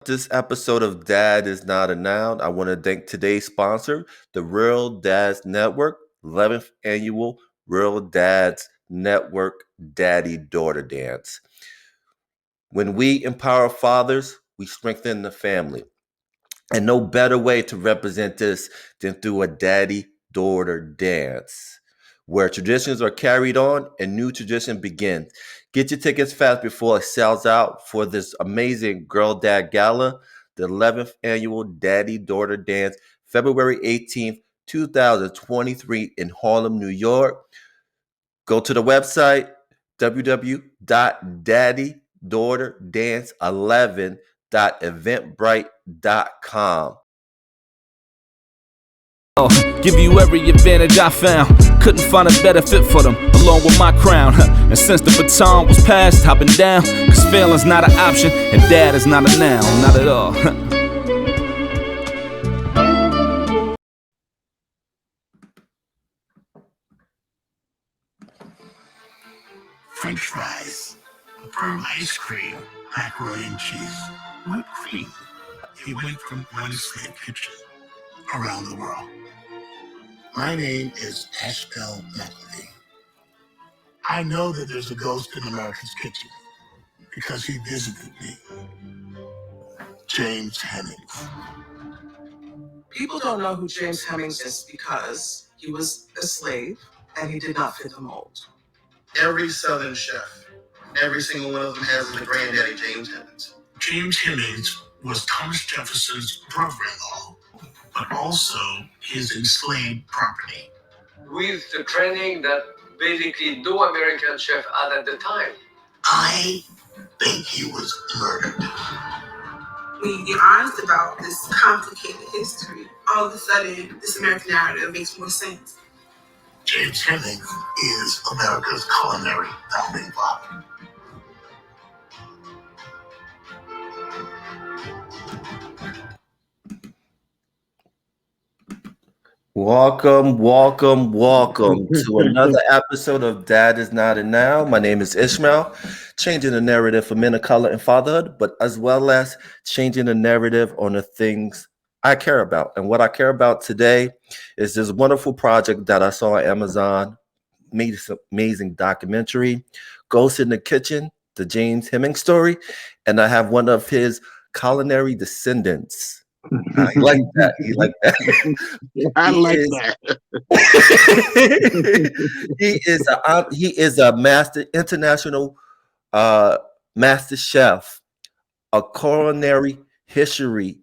This episode of Dad is Not a Noun. I want to thank today's sponsor, the Real Dads Network, 11th annual Real Dads Network Daddy Daughter Dance. When we empower fathers, we strengthen the family. And no better way to represent this than through a daddy daughter dance, where traditions are carried on and new tradition begins. Get your tickets fast before it sells out for this amazing Girl Dad Gala, the 11th annual Daddy Daughter Dance, February 18th, 2023 in Harlem, New York. Go to the website www.daddydaughter11.eventbrite.com. Give you every advantage I found. Couldn't find a better fit for them, along with my crown. And since the baton was passed, I've been down. Cause failing's not an option, and dad is not a noun, not at all. French fries, pearl ice cream, macaroni and cheese, whipped cream. He went from one slave kitchen around the world. My name is Ashbell Mcelveen. I know that there's a ghost in America's kitchen because he visited me. James Hemings. People don't know who James Hemings is because he was a slave and he did not fit the mold. Every Southern chef, every single one of them has a granddaddy, James Hemings. James Hemings was Thomas Jefferson's brother-in-law, but also his enslaved property. With the training that basically no American chef had at the time. I think he was murdered. When you get honest about this complicated history, all of a sudden, this American narrative makes more sense. James Hemings is America's culinary founding father. Welcome to another episode of Dad is Not a Noun. My name is Ishmael, changing the narrative for men of color and fatherhood, but as well as changing the narrative on the things I care about. And what I care about today is this wonderful project that I saw on Amazon, made this amazing documentary, Ghost in the Kitchen, the James Hemings story, and I have one of his culinary descendants. I like that. You like that? I like that. he is a master international master chef, a culinary history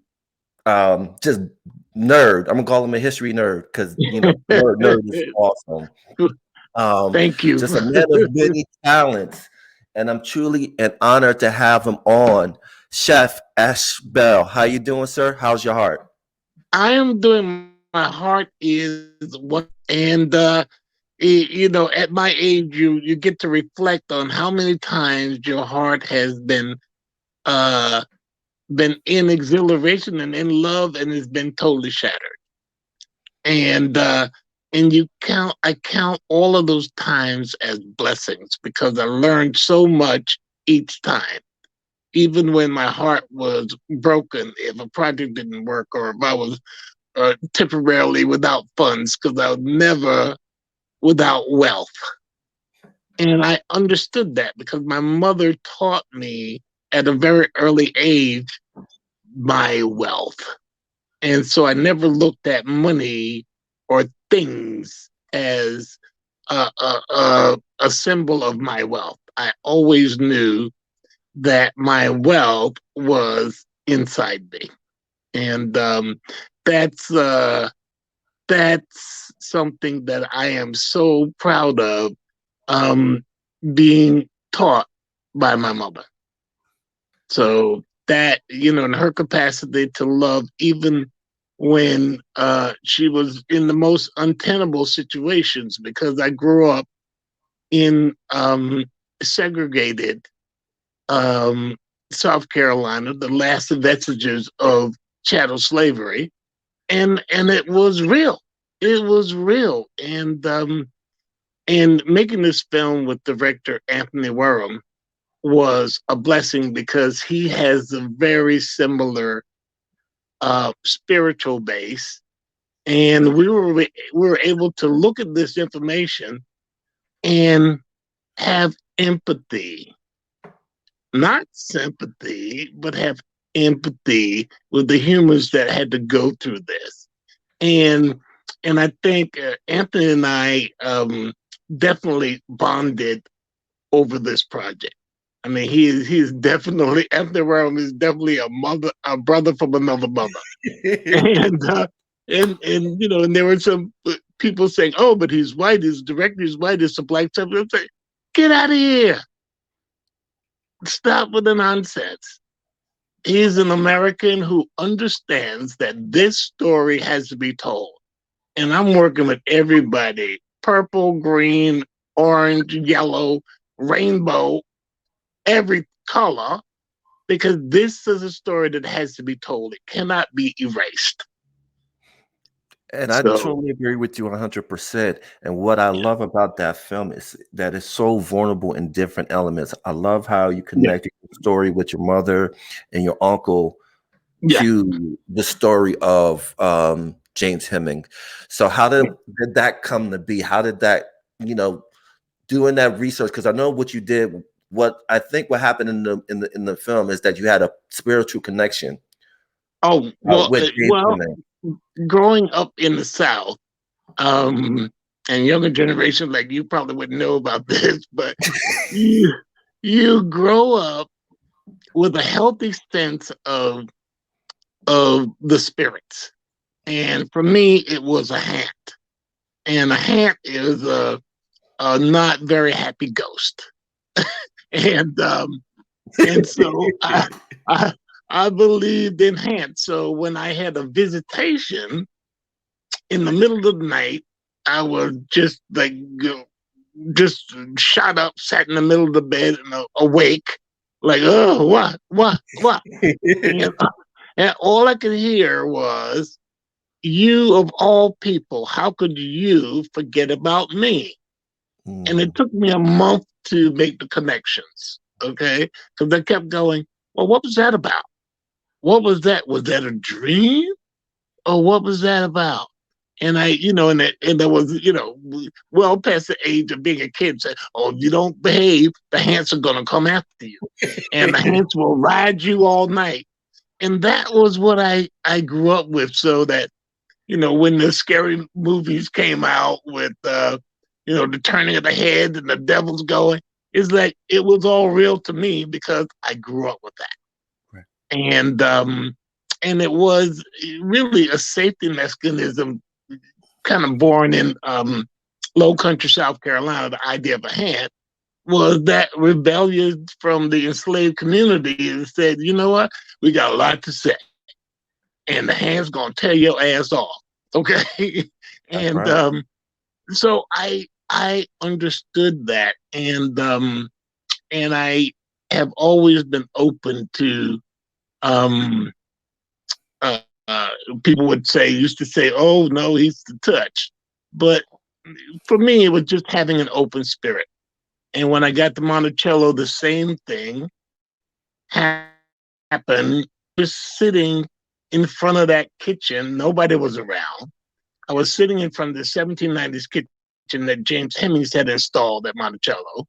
just nerd. I'm gonna call him a history nerd because nerd is awesome. Thank you. Just a man of many talents, and I'm truly an honor to have him on. Chef Ashbell, how you doing, sir? How's your heart? I am doing. My heart is what, and at my age, you get to reflect on how many times your heart has been in exhilaration and in love, and has been totally shattered. And I count all of those times as blessings because I learned so much each time. Even when my heart was broken, if a project didn't work, or if I was temporarily without funds, because I was never without wealth. And I understood that because my mother taught me at a very early age my wealth. And so I never looked at money or things as a symbol of my wealth. I always knew that my wealth was inside me. And that's something that I am so proud of, being taught by my mother. So that, in her capacity to love, even when she was in the most untenable situations, because I grew up in segregated South Carolina, the last vestiges of chattel slavery, and it was real. It was real, and making this film with director Anthony Wareham was a blessing because he has a very similar spiritual base, and we were able to look at this information and have empathy, not sympathy, but have empathy with the humans that had to go through this. And I think Anthony and I definitely bonded over this project. I mean, he's definitely Anthony Rome is definitely a brother from another mother. And and there were some people saying, "Oh, but he's white. His director is white. It's a black stuff." I'm saying, get out of here! Stop with the nonsense. He's an American who understands that this story has to be told. And I'm working with everybody: purple, green, orange, yellow, rainbow, every color, because this is a story that has to be told. It cannot be erased. And I So, totally agree with you 100%. And what I yeah, love about that film is that it's so vulnerable in different elements. I love how you yeah, connected the story with your mother and your uncle yeah. to the story of James Hemming. So how did that come to be? How did that, you know, doing that research? Because I know what you did. What I think what happened in the film is that you had a spiritual connection Oh, well, with James Hemming. growing up in the South, um, and younger generation like you probably wouldn't know about this, but you you grow up with a healthy sense of the spirits. And for me, it was a hat. And a hat is a not very happy ghost. And so I I believed in hats. So when I had a visitation in the middle of the night, I was just like just shot up, sat in the middle of the bed and awake, like, oh, what? And, and all I could hear was, "You of all people, how could you forget about me?" And Mm, it took me a month to make the connections, okay? Because I kept going, well, what was that about? What was that? Was that a dream? Or what was that about? And and there was, well past the age of being a kid, say, oh, if you don't behave, the ants are going to come after you. And the ants will ride you all night. And that was what I grew up with. So that, when the scary movies came out with, the turning of the head and the devil's going, it's like it was all real to me because I grew up with that. right. And it was really a safety mechanism, kind of born in Low Country, South Carolina. The idea of a hand was that rebellion from the enslaved community and said, you know what, we got a lot to say, and the hand's gonna tear your ass off, okay? That's And right. so I understood that, and I have always been open to um, uh, uh, people used to say, "Oh no, he's the touch," but for me, it was just having an open spirit. And when I got to Monticello, the same thing happened. Just sitting in front of that kitchen, nobody was around. I was sitting in front of the 1790s kitchen that James Hemmings had installed at Monticello,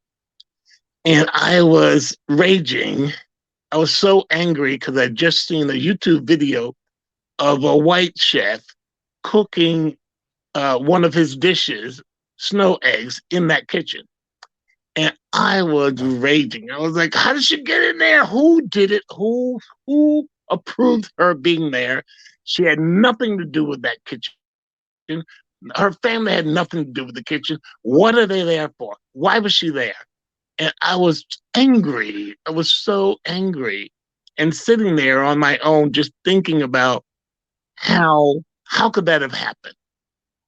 and I was raging. I was so angry because I'd just seen a YouTube video of a white chef cooking one of his dishes, snow eggs, in that kitchen. And I was raging. I was like, how did she get in there? Who did it? Who approved her being there? She had nothing to do with that kitchen. Her family had nothing to do with the kitchen. What are they there for? Why was she there? And I was angry. I was so angry. And sitting there on my own, just thinking about how could that have happened?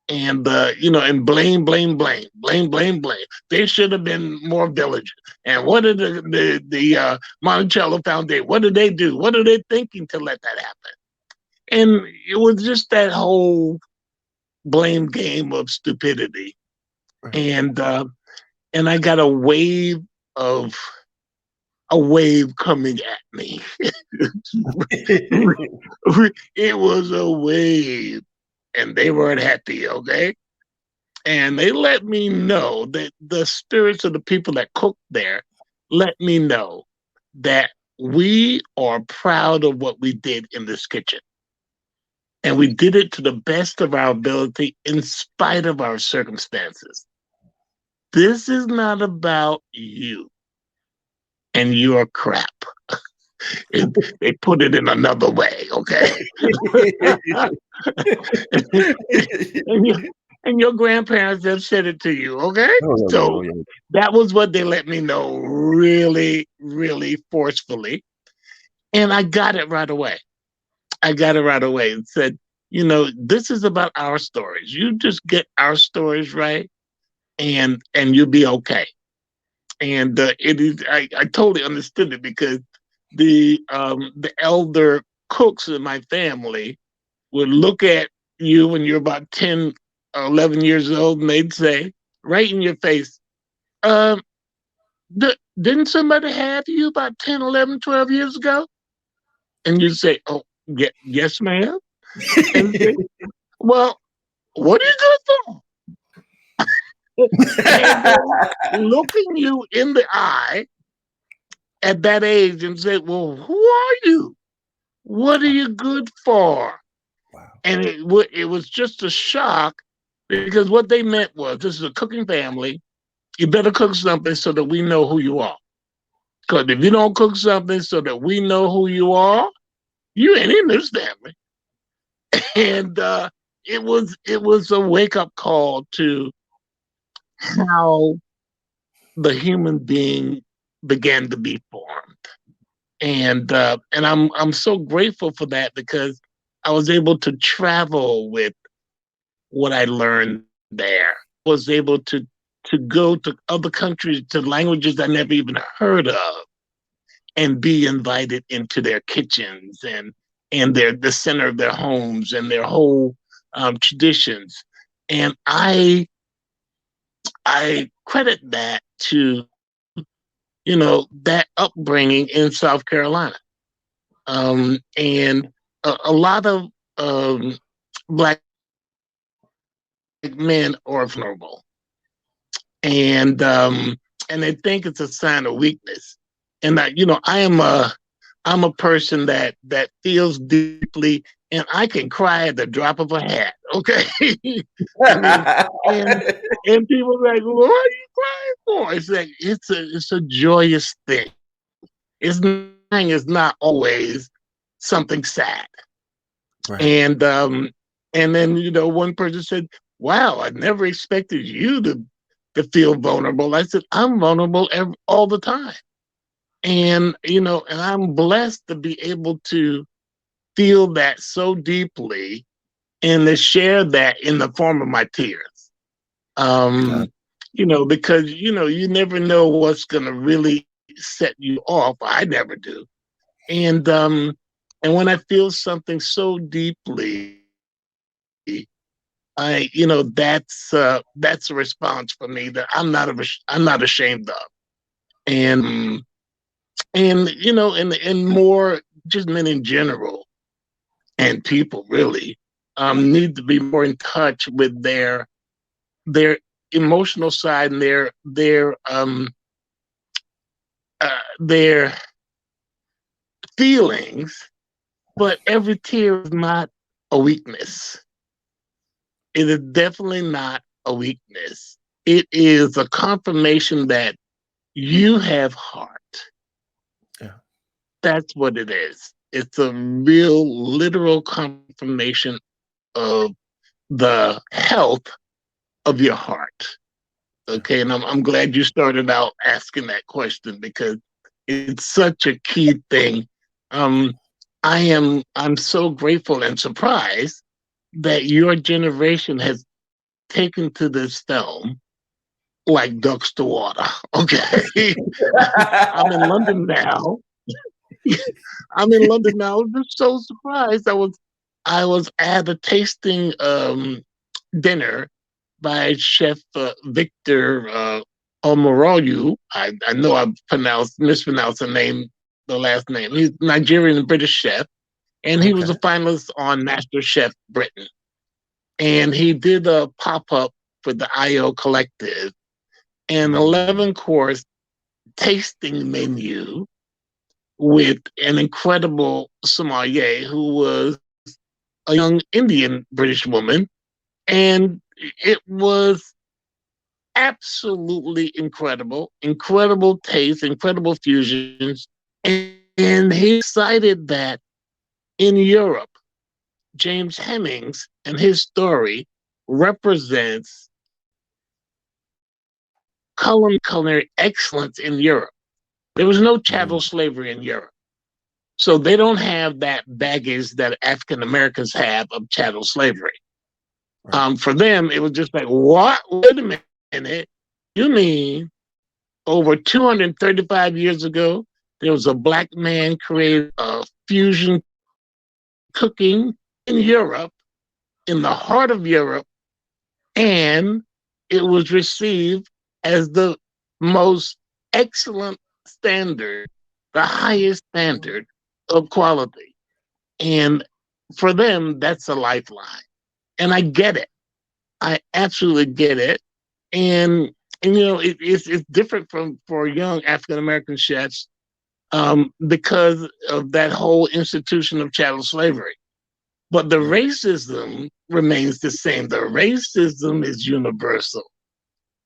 And and blame. They should have been more vigilant. And what did the Monticello Foundation? What did they do? What are they thinking to let that happen? And it was just that whole blame game of stupidity. Right. And I got a wave of a wave coming at me. It was a wave, and they weren't happy, okay? And they let me know that the spirits of the people that cooked there let me know that we are proud of what we did in this kitchen. And we did it to the best of our ability in spite of our circumstances. This is not about you and your crap. They put it in another way, okay? and, your, and your grandparents have said it to you, okay? Oh, yeah, yeah, oh, So yeah. that was what they let me know really, really forcefully. And I got it right away. I got it right away and said, this is about our stories. You just get our stories right, and you'll be okay. And it is. I totally understood it because the elder cooks in my family would look at you when you're about 10 or 11 years old, and they'd say right in your face, um, didn't somebody have you about 10, 11, 12 years ago? And you say, oh, yes, ma'am. And say, well, what are you good for? And then looking you in the eye at that age and say, well, who are you? What are you good for? Wow. And it was just a shock because what they meant was this is a cooking family. You better cook something so that we know who you are. Because if you don't cook something so that we know who you are, you ain't in this family. And it was a wake up call to how the human being began to be formed. And I'm so grateful for that because I was able to travel with what I learned there. Was able to go to other countries, to languages I never even heard of, and be invited into their kitchens and the center of their homes and their whole traditions. And I credit that to that upbringing in South Carolina, and a lot of um, black men are vulnerable, and and they think it's a sign of weakness. And I'm a person that feels deeply, and I can cry at the drop of a hat. Okay, I mean, and and people are like, "What are you crying for?" It's like it's a joyous thing. It's not always something sad. Right. And then one person said, "Wow, I never expected you to feel vulnerable." I said, "I'm vulnerable all the time." And I'm blessed to be able to feel that so deeply and to share that in the form of my tears. God. Because you never know what's going to really set you off. I never do. And when I feel something so deeply, that's a response for me that I'm not ashamed of. And more, just men in general and people really need to be more in touch with their emotional side and their feelings. But every tear is not a weakness. It is definitely not a weakness. It is a confirmation that you have heart. Yeah. That's what it is. It's a real literal confirmation of the health of your heart. Okay. And I'm glad you started out asking that question because it's such a key thing. Um, I'm so grateful and surprised that your generation has taken to this film like ducks to water. Okay. I'm in London now. I'm in London now. I was just so surprised. I was at a tasting dinner by Chef Victor. Omoroyu. I know I mispronounced the last name. He's Nigerian and British chef, and he was a Okay. finalist on Master Chef Britain. And he did a pop up for the IO Collective, an Mm. 11 course tasting menu with an incredible sommelier who was a young Indian British woman. And it was absolutely incredible, incredible taste, incredible fusions. And he decided that in Europe, James Hemmings and his story represents culinary excellence in Europe. There was no chattel Mhm. slavery in Europe. So they don't have that baggage that African Americans have of chattel slavery. Right. For them, it was just like, what? Wait a minute. You mean over 235 years ago, there was a black man created a fusion cooking in Europe, in the heart of Europe, and it was received as the most excellent standard, the highest standard of quality. And for them, that's a lifeline. And I get it. I absolutely get it. And it's different from for young African American chefs because of that whole institution of chattel slavery. But the Right. racism remains the same. The racism is universal.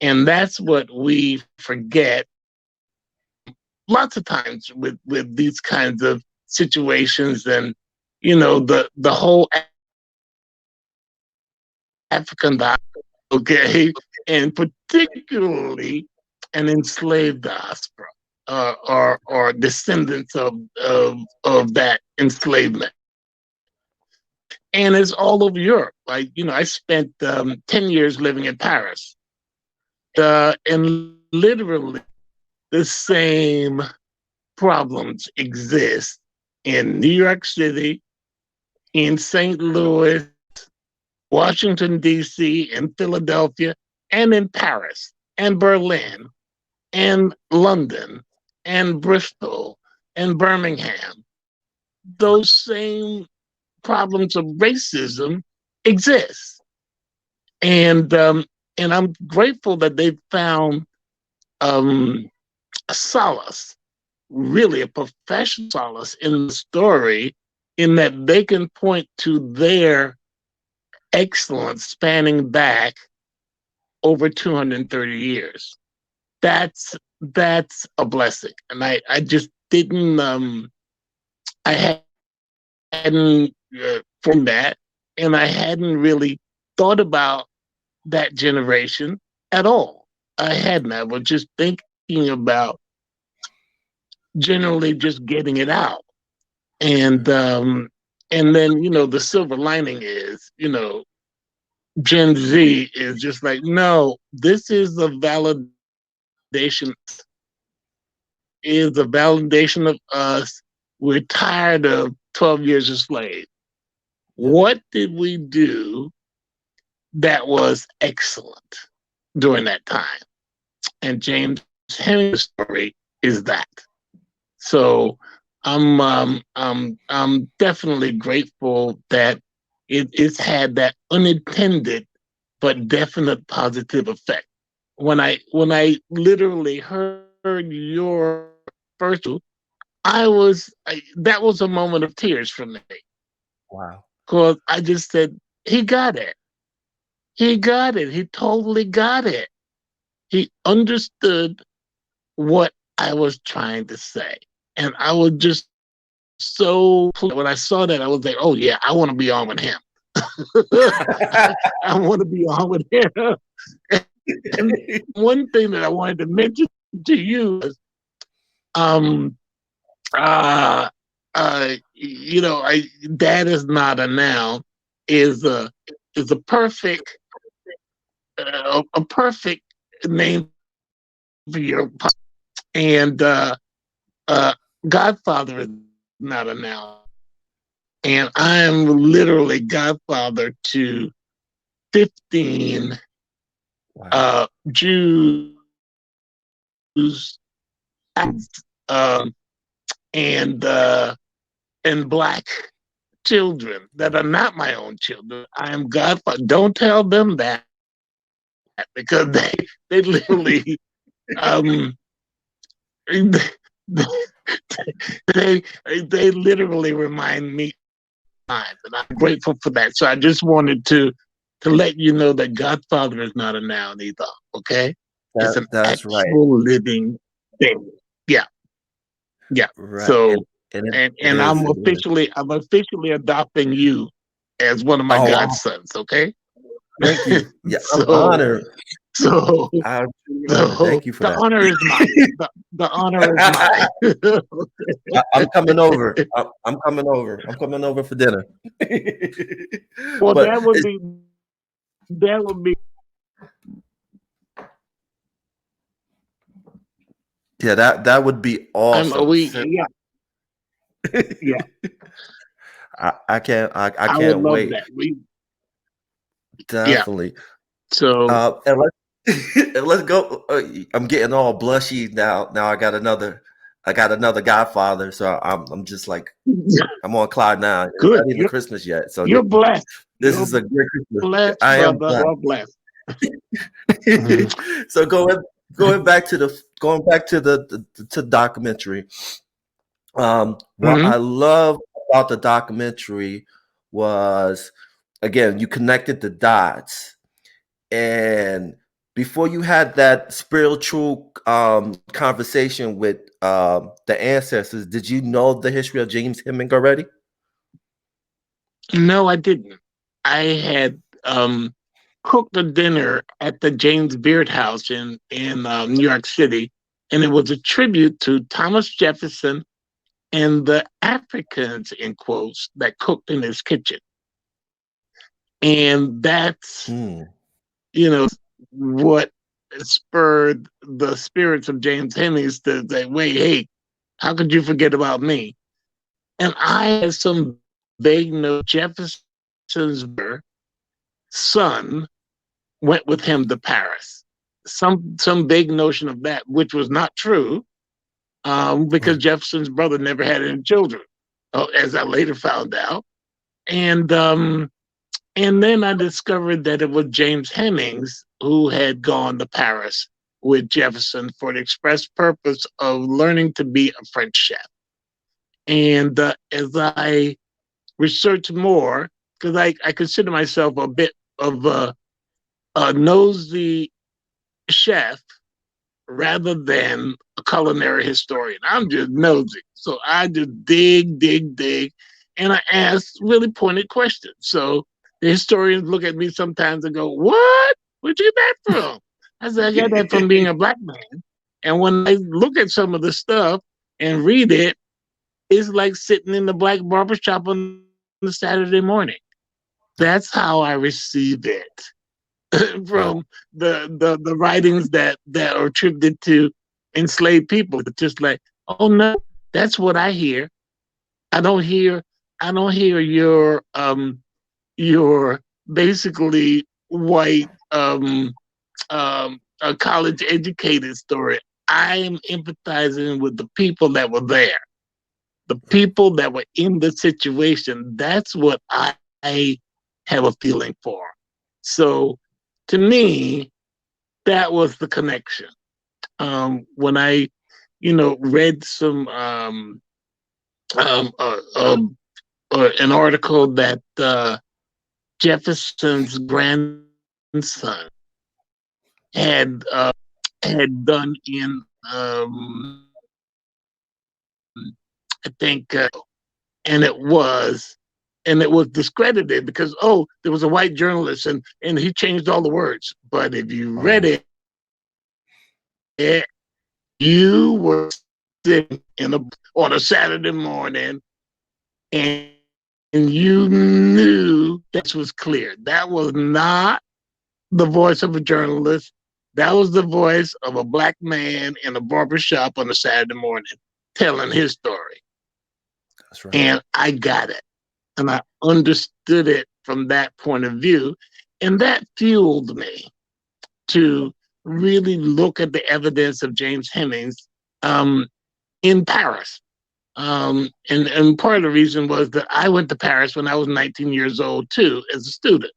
And that's what we forget lots of times with these kinds of situations. And, the whole African diaspora, okay, and particularly an enslaved diaspora or descendants of that enslavement. And it's all over Europe. Like, I spent 10 years living in Paris. And literally the same problems exist in New York City, in St. Louis, Washington, D.C., and Philadelphia, and in Paris, and Berlin, and London, and Bristol, and Birmingham. Those same problems of racism exist. And I'm grateful that they found um, solace, really a professional solace in the story, in that they can point to their excellence spanning back over 230 years. That's a blessing, and I just didn't I hadn't formed that, and I hadn't really thought about that generation at all. I hadn't. I was just thinking about generally just getting it out. And then the silver lining is, Gen Z is just like, no, this is a validation, of us. We're tired of 12 years a slave. Yep. What did we do that was excellent during that time? And James Henry's story is that. So I'm definitely grateful that it's had that unintended but definite positive effect. When I literally heard your first, that was a moment of tears for me, Wow. because I just said he got it. He got it. He totally got it. He understood what I was trying to say. And I was just so when I saw that, I was like, oh yeah, I want to be on with him. I want to be on with him. And one thing that I wanted to mention to you is, um, uh, dad is not a noun is a perfect name for your and uh, Godfather is not a noun. And I am literally godfather to 15 Wow. Jews um, and black children that are not my own children. I am Godfather. Don't tell them that because they literally um, they they literally remind me of time, and I'm grateful for that. So I just wanted to let you know that Godfather is not a noun either. Okay, it's an That's right. actual living thing. Yeah, yeah. Right. So It and is. It is. I'm officially adopting you as one of my Oh, wow. godsons. Okay, Thank you. Yeah, I'm so honored. so I'm truly honored. so Thank you for the that. honor is mine. The honor is mine. I'm coming over. I'm coming over. I'm coming over for dinner. Well, But that would be yeah, that would be I'm awesome. we yeah yeah I I would can't love wait. that. We yeah. Definitely. So And let's go. I'm getting all blushy now. Now I got another Godfather. So I'm just like I'm on cloud now. It's good. not even Christmas yet. So You're blessed. this You're is a great Christmas. blessed, I am brother. blessed. You're blessed. Mhm. So going back to the documentary. What Mhm. I love about the documentary was, again, you connected the dots, and before you had that spiritual conversation with the ancestors, did you know the history of James Heming already? No, I didn't. I had cooked a dinner at the James Beard House in New York City, and it was a tribute to Thomas Jefferson and the Africans in quotes that cooked in his kitchen. And that's, Hmm. what spurred the spirits of James Hennings to say, wait, hey, how could you forget about me? And I had some vague note Jefferson's son went with him to Paris. Some vague notion of that, which was not true, because Right. Jefferson's brother never had any children, as I later found out. And then I discovered that it was James Hemings who had gone to Paris with Jefferson for the express purpose of learning to be a French chef. And as I researched more, because I consider myself a bit of a nosy chef rather than a culinary historian. I'm just nosy. So I just dig, and I ask really pointed questions. So the historians look at me sometimes and go, "What? Where'd you get that from?" I said, "I got that from being a black man." And when I look at some of the stuff and read it, it's like sitting in the black barbershop on the Saturday morning. That's how I receive it. Right. From the writings that are attributed to enslaved people. It's just like, oh no, that's what I hear. I don't hear your basically white a college educated story. I am empathizing with the people that were there, the people that were in the situation. That's what I have a feeling for. So to me, that was the connection. When I, read some um, uh, um, an article that Jefferson's grandson had had done in, I think, and it was discredited because there was a white journalist and he changed all the words. But if you read Oh, it, you were sitting on a Saturday morning, and you knew this was clear. That was not the voice of a journalist. That was the voice of a black man in a barber shop on a Saturday morning telling his story. that's right. And I got it. And I understood it from that point of view. And that fueled me to really look at the evidence of James Hemings um, in Paris. And part of the reason was that I went to Paris when I was 19 years old too, as a student,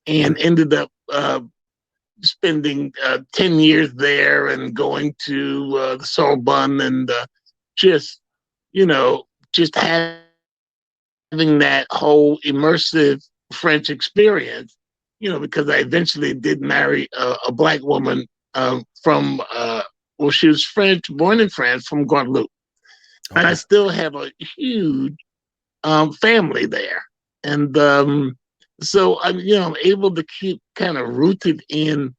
and ended up spending 10 years there and going to the Sorbonne and just, you know, just having that whole immersive French experience, you know, because I eventually did marry a black woman from, well, she was French, born in France, from Guadeloupe. And I Okay. still have a huge family there. And so I'm, you know, I'm able to keep kind of rooted in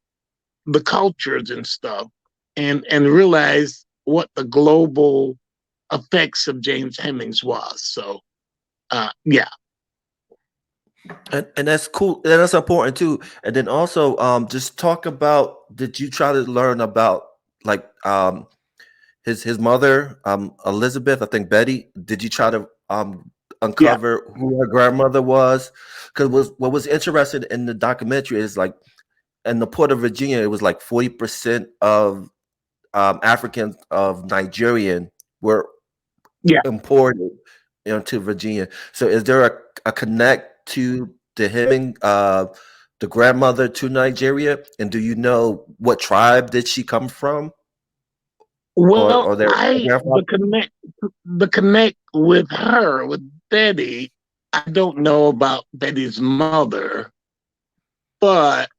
the cultures and stuff, and realize what the global effects of James Hemings was. So yeah. And that's cool. And that's important too. And then also, just talk about. Did you try to learn about like his mother, Elizabeth? I think Betty. Did you try to Yeah. uncover who her grandmother was? Because what was interesting in the documentary is like in the port of Virginia, it was like 40% of Africans of Nigerian were Yeah. imported into Virginia. So is there a connect to the Heming, the grandmother to Nigeria? And do you know what tribe did she come from? Well, Or their I grandfather? the connect with her, with Betty. I don't know about Betty's mother, but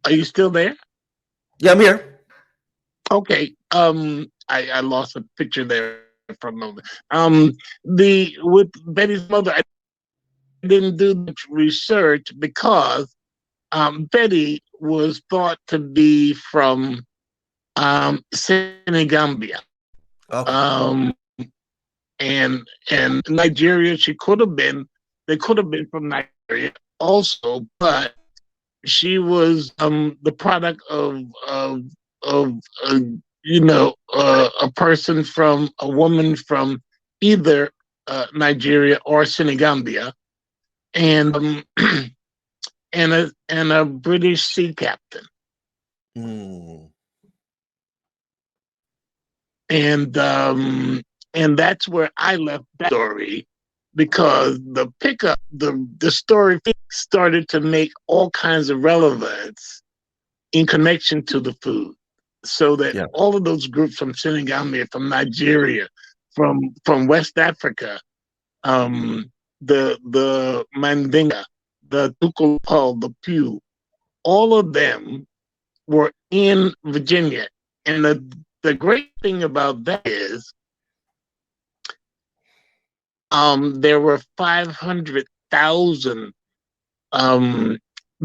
are you still there? Yeah, I'm here. Okay. I lost a picture there for a moment. The with Betty's mother, I didn't do much research because Betty was thought to be from Senegambia. Okay. Um, and Nigeria, she could have been, they could have been from Nigeria also, but she was the product of uh, you know, a person from a woman from either Nigeria or Senegambia, and and a British sea captain. Mm, and and that's where I left that story, because the pickup, the story started to make all kinds of relevance in connection to the food, so that yeah. all of those groups from Senegambia, from Nigeria, from West Africa, the Mandinga, the Tukulpal, the Pew, all of them were in Virginia. And the great thing about that is there were 500,000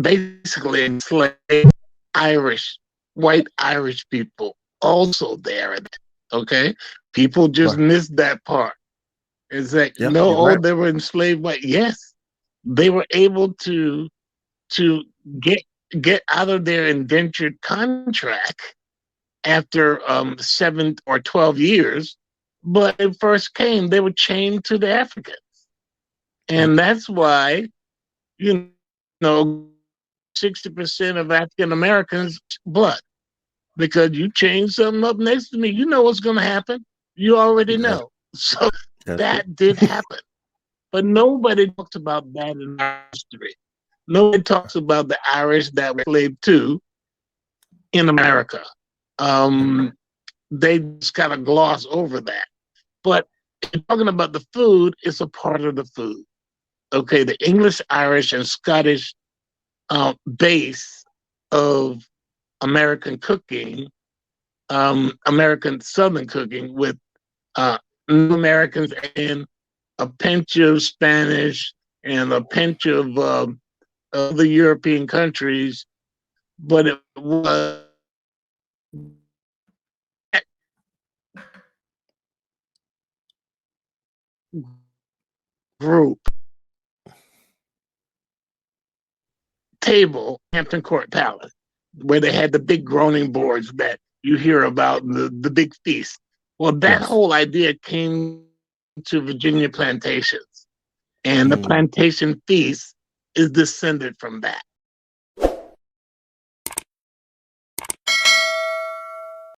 basically enslaved Irish, white Irish people also there. Okay, people just Right. missed that part. It's like, Yep. no, You're oh, right. they were enslaved white. Yes, they were able to get get out of their indentured contract after 7 or 12 years. But when it first came, they were chained to the Africans. And Okay. that's why, you know, 60% of African Americans blood. Because you change something up next to me, you know what's going to happen. You already That's, know. So that's it. that did happen. But nobody talks about that in our history. Nobody talks about the Irish that were enslaved too in America. Um, they just kind of gloss over that. But talking about the food, it's a part of the food. Okay, the English, Irish, and Scottish base of American cooking, American Southern cooking, with New Americans and a pinch of Spanish and a pinch of other European countries, but it was that group table, Hampton Court Palace, where they had the big groaning boards that you hear about, the big feast. Well, that Yes. whole idea came to Virginia plantations, and the Mm, plantation feast is descended from that.